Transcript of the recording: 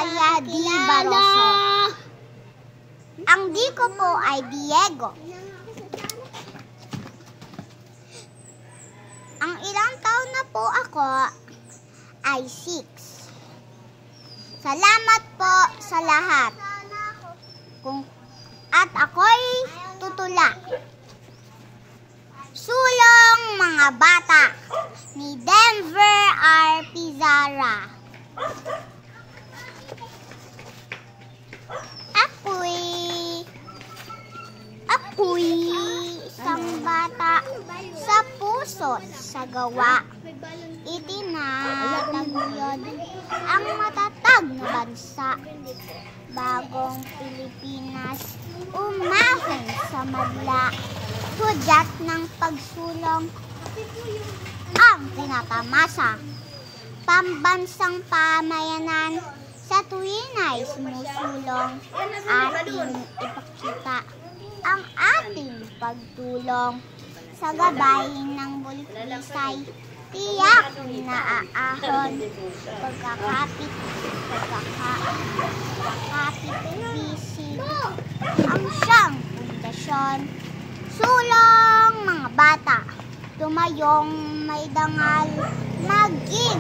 Natalia D. Baroso. Ang D ko po ay Diego. Ang ilang taon na po ako ay 6. Salamat po sa lahat. At ako'y tutula. Sulong mga bata ni Denver R. Pizarra. Ako'y isang bata sa puso sa gawa. Itinataguyod ang matatag na bansa. Bagong Pilipinas, umahon sa madla. Hudyat ng pagsulong ang tinatamasa. Pambansang pamayanan sa tuwin ay sumusulong. Ating ipakita ang ating pagtulong sa gabay ng bulkisay. Tiyak naaahon pagkakapit-bisig ang siyang pundasyon. Sulong mga bata, tumayong may dangal, maging